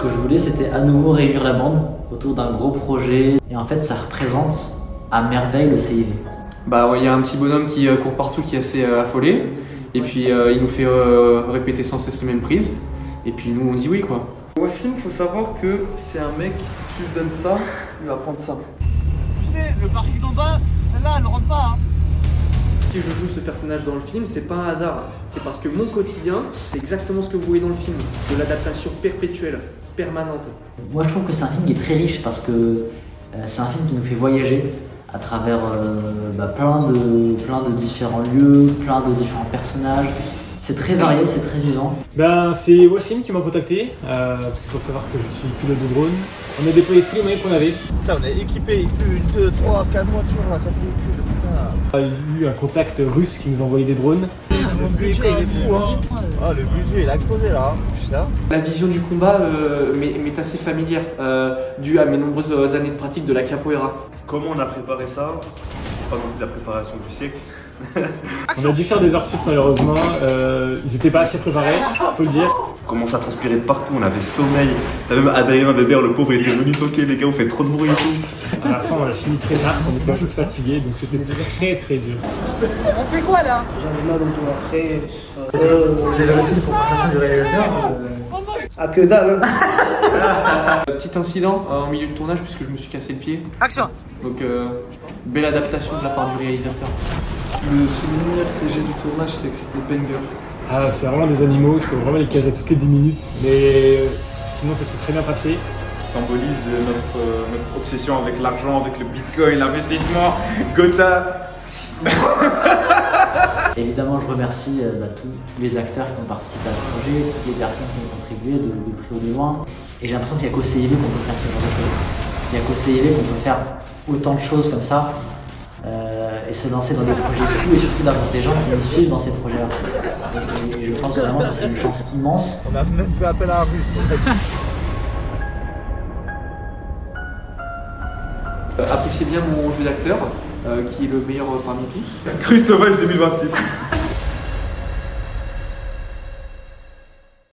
que je voulais, c'était à nouveau réunir la bande autour d'un gros projet. Et en fait, ça représente à merveille le CIV. Bah ouais, y a un petit bonhomme qui court partout, qui est assez affolé. Et puis il nous fait répéter sans cesse les mêmes prises. Et puis nous, on dit oui, quoi. Wassim, faut savoir que c'est un mec, si tu lui donnes ça, il va prendre ça. Tu sais, le parking d'en bas, celle-là, elle ne rentre pas. Hein. Si je joue ce personnage dans le film, c'est pas un hasard. C'est parce que mon quotidien, c'est exactement ce que vous voyez dans le film. De l'adaptation perpétuelle, permanente. Moi, je trouve que c'est un film qui est très riche parce que c'est un film qui nous fait voyager à travers plein de différents lieux, plein de différents personnages. C'est très varié, c'est très vivant. Ben, c'est Wassim qui m'a contacté, parce qu'il faut savoir que je suis pilote de drone. On a déployé tous les moyens qu'on avait. Putain, on a équipé 1, 2, 3, 4 voitures, là, 4 véhicules, putain. On a eu un contact russe qui nous envoyait des drones. Le budget, il est fou, hein. Ah, le budget, il a explosé, là, hein. Putain. La vision du combat m'est assez familière, due à mes nombreuses années de pratique de la capoeira. Comment on a préparé ça? Pas non plus la préparation du siècle. On a dû faire des heures sup malheureusement, ils n'étaient pas assez préparés, faut le dire. On commence à transpirer de partout, on avait sommeil. T'as même Adrien Weber, le pauvre, il était venu toquer, les gars, vous faites trop de bruit et tout. À la fin, on a fini très tard, on était tous fatigués, donc c'était très dur. On fait quoi là? J'en ai marre donc après. Vous avez reçu une compensation du réalisateur Ah, que dalle! Petit incident en milieu de tournage puisque je me suis cassé le pied. Action! Donc belle adaptation de la part du réalisateur. Le souvenir que j'ai du tournage, c'est que c'était banger. Ah, c'est vraiment des animaux, il faut vraiment les cadrer toutes les 10 minutes, mais sinon ça s'est très bien passé. Symbolise notre obsession avec l'argent, avec le bitcoin, l'investissement, Gotha. Évidemment, je remercie tous les acteurs qui ont participé à ce projet, toutes les personnes qui ont contribué de près ou de loin. Et j'ai l'impression qu'il n'y a qu'au CIV qu'on peut faire ce genre de choses. Il n'y a qu'au CIV qu'on peut faire autant de choses comme ça et se lancer dans des projets fous et surtout d'avoir des gens qui nous suivent dans ces projets-là. Et je pense vraiment que c'est une chance immense. On a même fait appel à un russe. Appréciez bien mon jeu d'acteur, qui est le meilleur parmi tous. Cru sauvage 2026.